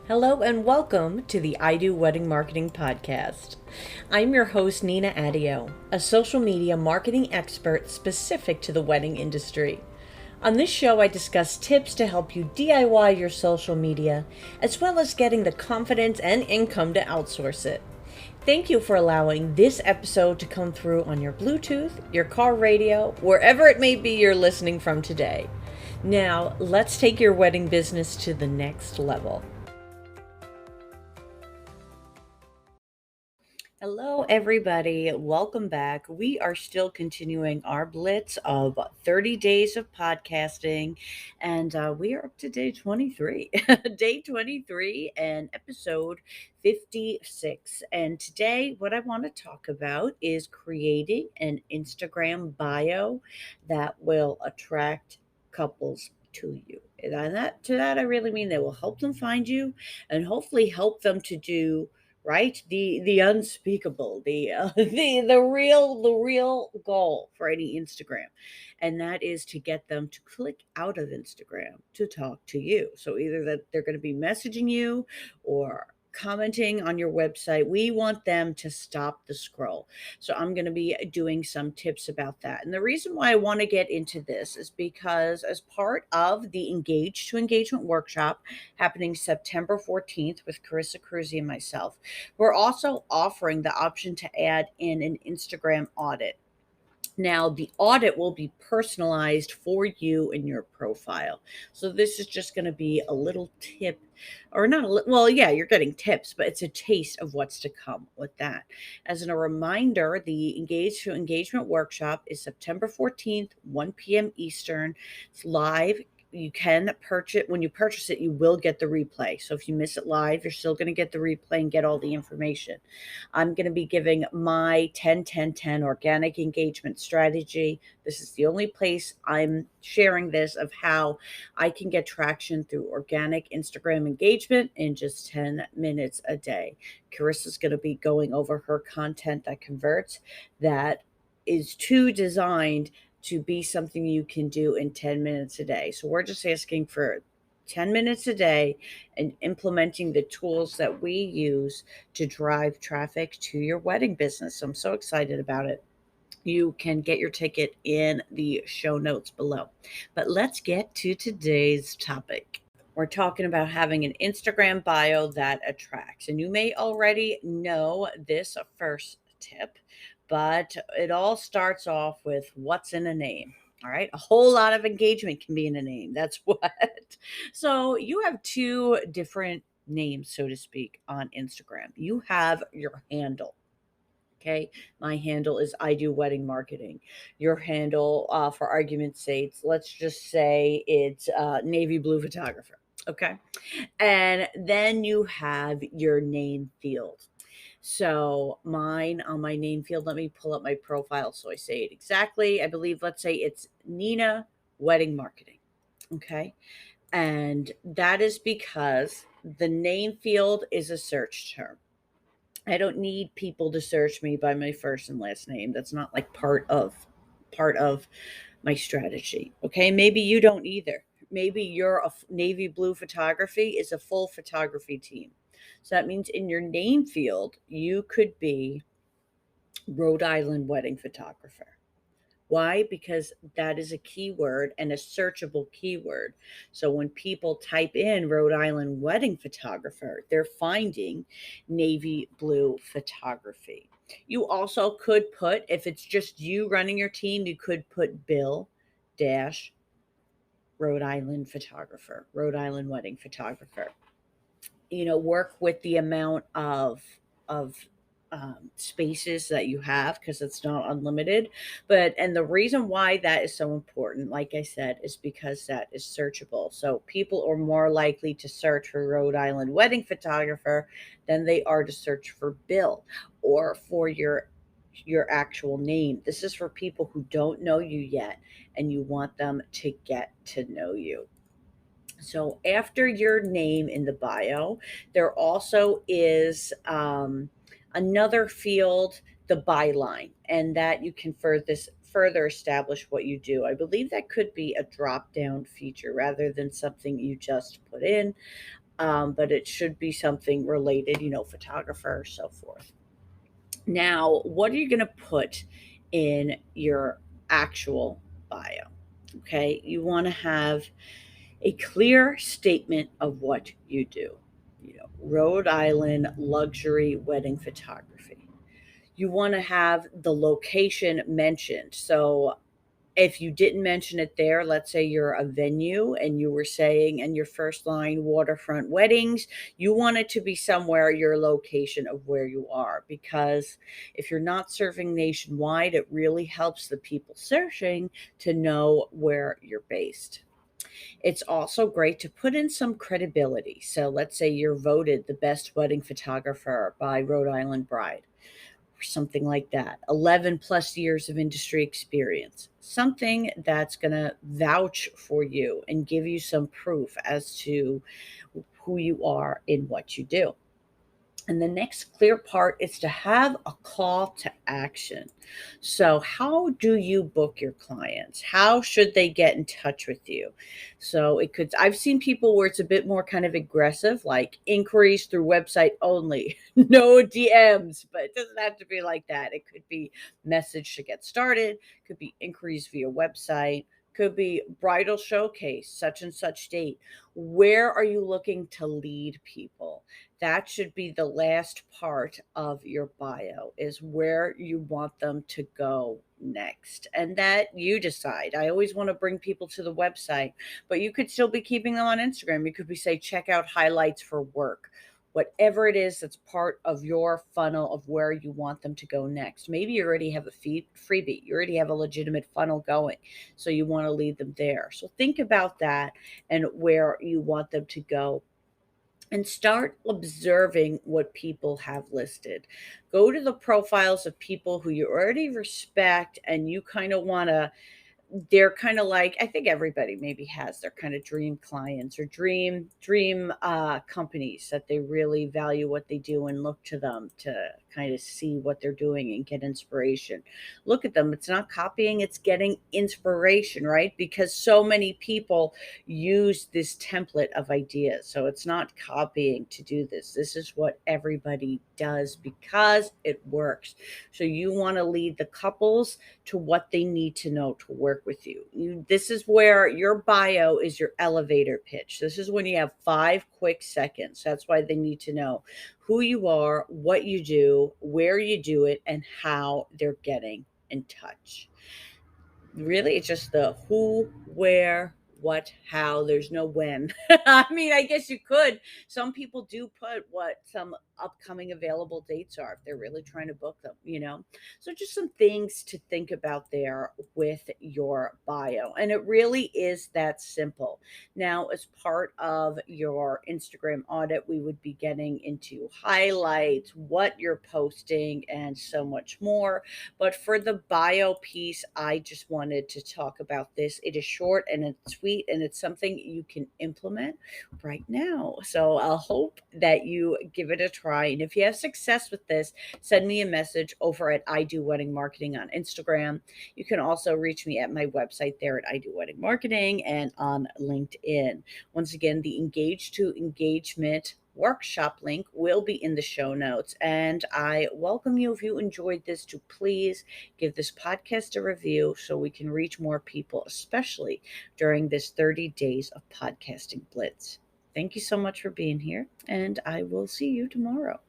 Hello and welcome to the I Do Wedding Marketing Podcast. I'm your host, Nina Adio, a social media marketing expert specific to the wedding industry. On this show, I discuss tips to help you DIY your social media, as well as getting the confidence and income to outsource it. Thank you for allowing this episode to come through on your Bluetooth, your car radio, wherever it may be you're listening from today. Now, let's take your wedding business to the next level. Hello, everybody. Welcome back. We are still continuing our blitz of 30 days of podcasting, and we are up to day 23. Day 23 and episode 56. And today, what I want to talk about is creating an Instagram bio that will attract couples to you. And to that, I really mean that will help them find you and hopefully help them to do right, the unspeakable, the real goal for any Instagram, and that is to get them to click out of Instagram to talk to you. So either that they're going to be messaging you or commenting on your website. We want them to stop the scroll. So I'm going to be doing some tips about that. And the reason why I want to get into this is because as part of the Engage to Engagement workshop happening September 14th with Carissa Cruzy and myself, we're also offering the option to add in an Instagram audit. Now, the audit will be personalized for you in your profile. So, this is just going to be a little tip, or not a little, well, yeah, you're getting tips, but it's a taste of what's to come with that. As a reminder, the Engage to Engagement workshop is September 14th, 1 p.m. Eastern. It's live. You can purchase when you purchase it, you will get the replay. So if you miss it live, you're still going to get the replay and get all the information. I'm going to be giving my 10-10-10 organic engagement strategy. This is the only place I'm sharing this of how I can get traction through organic Instagram engagement in just 10 minutes a day. Carissa's going to be going over her content that converts, that is too designed to be something you can do in 10 minutes a day. So we're just asking for 10 minutes a day and implementing the tools that we use to drive traffic to your wedding business. So I'm so excited about it. You can get your ticket in the show notes below. But let's get to today's topic. We're talking about having an Instagram bio that attracts. And you may already know this first tip, but it all starts off with what's in a name. All right. A whole lot of engagement can be in a name. That's what. So you have two different names, so to speak, on Instagram. You have your handle. Okay. My handle is I Do Wedding Marketing. Your handle, for argument's sake, let's just say it's Navy Blue Photographer. Okay. And then you have your name field. So mine on my name field, let me pull up my profile so I say it exactly. I believe, let's say it's Nina Wedding Marketing. Okay. And that is because the name field is a search term. I don't need people to search me by my first and last name. That's not like part of my strategy. Okay. Maybe you don't either. Maybe your navy blue photography is a full photography team. So that means in your name field, you could be Rhode Island wedding photographer. Why? Because that is a keyword and a searchable keyword. So when people type in Rhode Island wedding photographer, they're finding navy blue photography. You also could put, if it's just you running your team, you could put Bill dash Rhode Island photographer, Rhode Island wedding photographer. Work with the amount of spaces that you have because it's not unlimited. And the reason why that is so important, like I said, is because that is searchable. So people are more likely to search for Rhode Island wedding photographer than they are to search for Bill or for your actual name. This is for people who don't know you yet and you want them to get to know you. So after your name in the bio, there also is another field, the byline, and that you can further establish what you do. I believe that could be a drop down feature rather than something you just put in. but it should be something related, photographer, so forth. Now, what are you going to put in your actual bio? Okay, you want to have a clear statement of what you do. Rhode Island luxury wedding photography. You want to have the location mentioned. So if you didn't mention it there, let's say you're a venue and you were saying in your first line waterfront weddings, you want it to be somewhere your location of where you are, because if you're not serving nationwide, it really helps the people searching to know where you're based. It's also great to put in some credibility. So let's say you're voted the best wedding photographer by Rhode Island Bride or something like that. 11 plus years of industry experience. Something that's going to vouch for you and give you some proof as to who you are in what you do. And the next clear part is to have a call to action. So, how do you book your clients? How should they get in touch with you? So, I've seen people where it's a bit more kind of aggressive, like inquiries through website only, no DMs, but it doesn't have to be like that. It could be message to get started, could be inquiries via website, could be bridal showcase, such and such date. Where are you looking to lead people? That should be the last part of your bio, is where you want them to go next, and that you decide. I always want to bring people to the website, but you could still be keeping them on Instagram. You could be say check out highlights for work, whatever it is that's part of your funnel of where you want them to go next. Maybe you already have a freebie, you already have a legitimate funnel going, so you want to lead them there. So think about that and where you want them to go, and start observing what people have listed. Go to the profiles of people who you already respect and you kind of want to, they're kind of like, I think everybody maybe has their kind of dream clients or dream companies that they really value what they do and look to them to kind of see what they're doing and get inspiration. Look at them. It's not copying, it's getting inspiration, right? Because so many people use this template of ideas. So it's not copying to do this. This is what everybody does because it works. So you want to lead the couples to what they need to know to work with you. This is where your bio is your elevator pitch. This is when you have 5 quick seconds. That's why they need to know who you are, what you do, where you do it, and how they're getting in touch. Really, it's just the who, where, what, how. There's no when. I mean, I guess you could. Some people do put what some upcoming available dates are if they're really trying to book them. So just some things to think about there with your bio. And it really is that simple. Now, as part of your Instagram audit, we would be getting into highlights, what you're posting, and so much more. But for the bio piece, I just wanted to talk about this. It is short and it's sweet, and it's something you can implement right now. So I'll hope that you give it a try. And if you have success with this, send me a message over at I Do Wedding Marketing on Instagram. You can also reach me at my website there at I Do Wedding Marketing and on LinkedIn. Once again, the Engage to Engagement workshop link will be in the show notes. And I welcome you, if you enjoyed this, to please give this podcast a review so we can reach more people, especially during this 30 days of podcasting blitz. Thank you so much for being here, and I will see you tomorrow.